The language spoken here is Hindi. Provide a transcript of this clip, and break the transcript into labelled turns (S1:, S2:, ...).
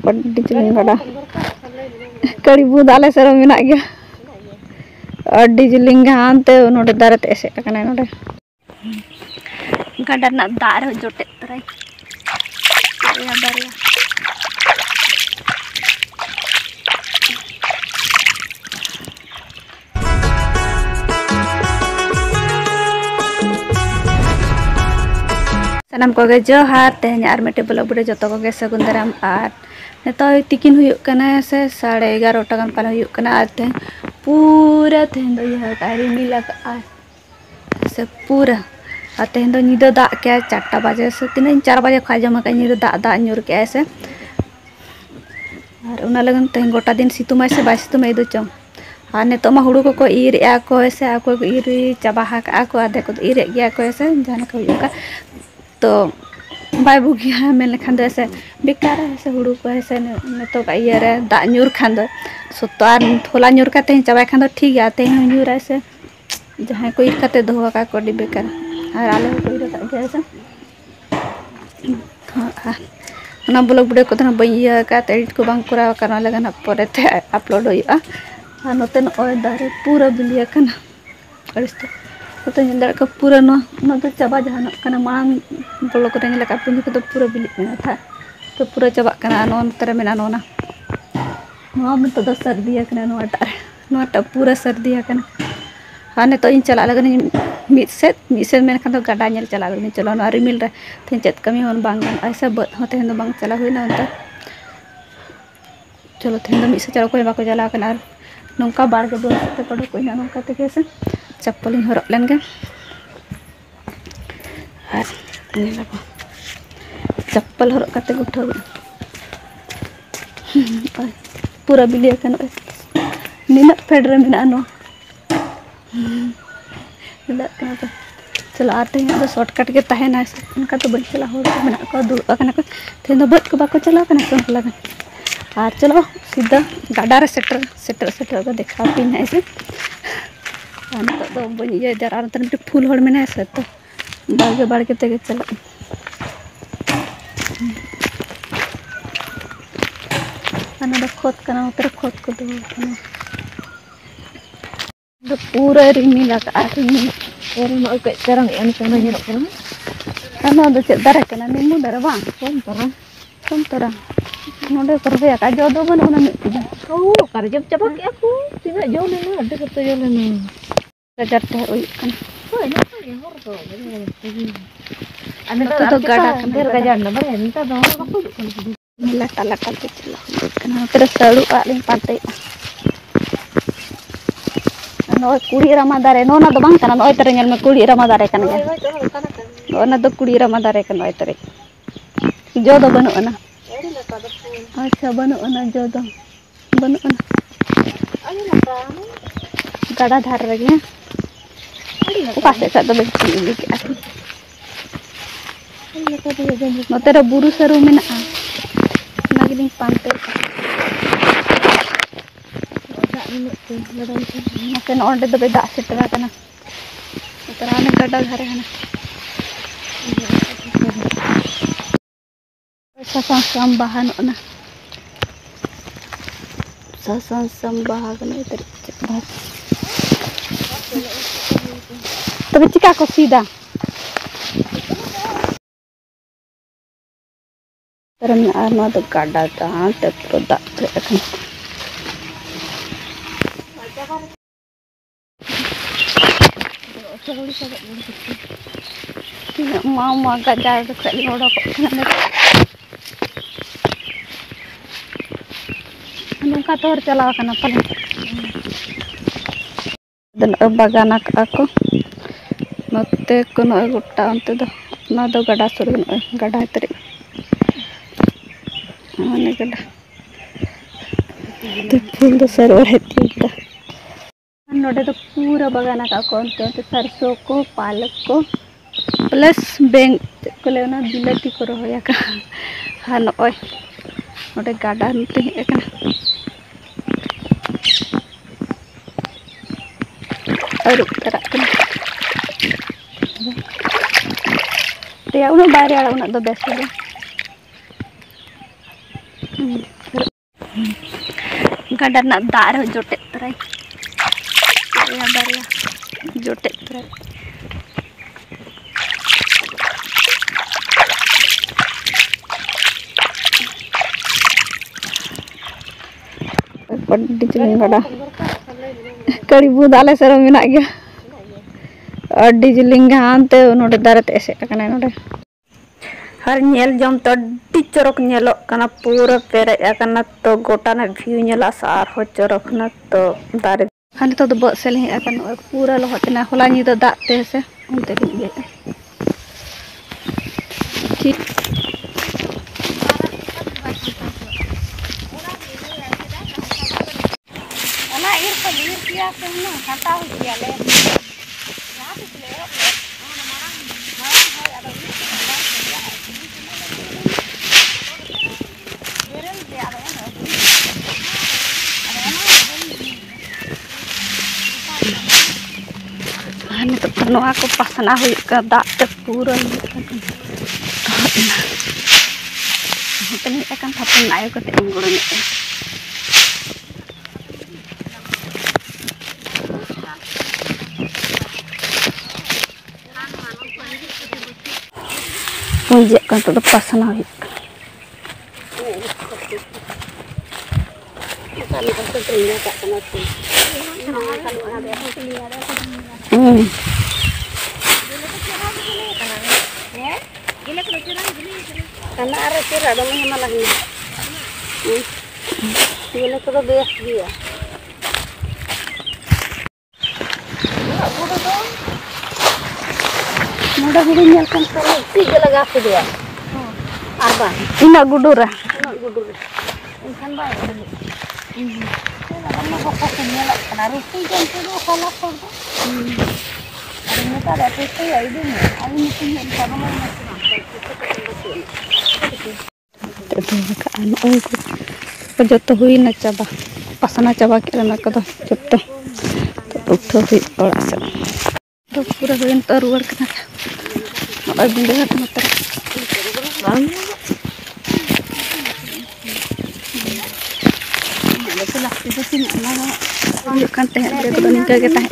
S1: ᱟᱹᱰᱤ ᱡᱤᱞᱤᱧ ᱜᱟᱰᱟ ᱠᱟᱹᱲᱤ ᱵᱩᱫ ᱟᱞᱮ ᱥᱮᱫ ᱨᱮ ᱢᱮᱱᱟᱜ ᱜᱮᱭᱟ ᱟᱹᱰᱤ ᱡᱤᱞᱤᱧ ᱜᱮ ᱦᱟᱱᱛᱮ ᱱᱚᱰᱮ ᱫᱟᱨᱮ ᱛᱮ ᱮᱥᱮᱫ ᱟᱠᱟᱱᱟ ᱱᱚᱰᱮ ᱜᱟᱰᱟ ᱨᱮᱱᱟᱜ ᱫᱟᱜ ᱨᱮᱦᱚᱸ ᱡᱚᱴᱮᱫ ᱛᱚᱨᱟᱭ ᱵᱟᱨᱭᱟ sanam koge johar tehnya ar mete blog bude joto koge sagun daram ar netoy tikin huyuk kana se 11:30 takan pala huyuk kana ar te pura tehn do ya kari mila ar se pura ar tehn do nido dak ke 4 baje se 4 baje kha jama ka nido dak nyur ke se ar una lagan tehn gota din situmai se bai situmai do chong ar neto ma huru ko ir ya ko se ako ir chaba ha ka ko ade ko ir ya ko se jana ko huyuk ka तो बाय बुगिया मेले खान दो ऐसे बेकार ऐसे हुड़ू को ऐसे तो का ये रे दा न्यूर खान दो सोतो आर थोला न्यूर काते हैं चाबाय खान दो ठीक है आते हैं न्यूर ऐसे जहाँ कोई काते दो का कोडी बेकार और आले कोई का के ऐसे ना ब्लॉग वीडियो को तना बइया का एडिट को बांग करा करना लगन परे ते अपलोड होइबा आ नोते न ओय दारे पूरा बिलिया कना अरिस्तो तो निंदा का पूरा नो तो चाबा जहां कना मांग बोलो को रेंग लका पुंजी को तो पूरा बिली में था तो पूरा चाबा कना नो तरह में ना नो में तो सर्दी कना नो टा पूरा सर्दी कना हाने तो इन चला लगन मिद से में खान तो गाडा नेल चला लगन चलो नो रिमिल रे थे चेत कमी होन बांग ऐसा बद होते हैं तो बांग चला हुई ना अंतर चलो थे तो मिद से चलो कोई बाको चला कना नोंका बार के दो से पड़ो कोई ना नोंका ते कैसे चप्पल हरक लेन के चप्पल हरक करते उठो पूरा बिलिया कन निना फेड रे मिना नो निना कना तो चलो आते हैं तो शॉर्टकट के तहना उनका तो बन चला हो मिना को दुड़ कना को थे तो बद को बाको चला कना को लगन और चलो सीधा गाडा रे सेटर को देखा पिन ऐसे तो बनी जरा अंतर फूल हड़ में से तो बाड़के तेगे चला खोद करना उतर खोद को दो पूरा रिमिल चरंग चे दारे निमू दारे बांग कम तरह नोडे करबे का जो दो बन ओना ओ कर जब चबा के aku tina jo लेना अड्डे करते जो लेना गजर ते ओई कन ओय ना हर तो अने तो गाडा अंदर गजर न बरे निता दो बाको लटा के चला कना तेरे सड़ू आलिन पाते नो कुड़ी रमा दारे नो ना दो बांग कना ओय तेरे नेल में कुड़ी रमा दारे कन गया ओना दो कुड़ी रमा दारे कन ओय तेरे जो दो बनो ना अच्छा बनो ना जो दो बनो ना गाडा धार रगे पासे सा दो बेची लिके आती नोते रे बुरु सरू मेना नागिलिंग पांते नोते नोंडे दो बेदा सेटरा कना उतरा ने गाडा धारे हना ससम बाहन ना ससम बाहन इधर तबे चिका को सीधा तरम आना तो गाडा ता ते प्रोदा अखन मामा गजा खली ओडो को नौका तोर चला कना पले दन बागाना को नते को न गोटा अंते दो ना दो गडा सुर गडा तरे माने गडा तो फूल दो सरोवर हेती दा नोडे तो पूरा बागाना को अंते सरसों को पालक को प्लस बेंग को लेना बिलाती को रोया का हां ओय नोडे गाडा नते एकना और तरह ते उन बारे आला उन दो बेस गड़ा ना दार जोटे तराई बारिया जोटे तराई डिजिलिंग गड़ा कड़ी बुद आले सर मेना गया डिजिलिंग हानते नोडे दारते एसे कना नोडे हर नेल जम तो चरक नेलो कना पूरा पेरे कना तो गोटा ना व्यू नेला सार हो चरक ना तो दारे हाने तो बस से ले कना पूरा लहतना होला नी तो दाते से उनते लिए ठीक ओना ईर को लीर किया से ना खाता हो गया ले यहां पे ले हाने तो नोआ को पसना हुई का दाते पूरा ini akan satu naik ke tenggorokan punjak kan tetap pasang naik karena ada kira ada malah ini ini tuh bes dia mudah hudunya kan kalau tiga lagi aku dia apa ini gudura insan baik ini nama fokusnya lah karena rupi kan itu salah satu ini tak ada itu ya ini punya sama जो हुई ना चाबा पसना चाबा के जो उठो हुई ओड़ा से तो पूरा हुई तो रुआर कना और बिंदे घाट मत तो लागते तो सिन ना ये कांते हैं तो निकल के ताहे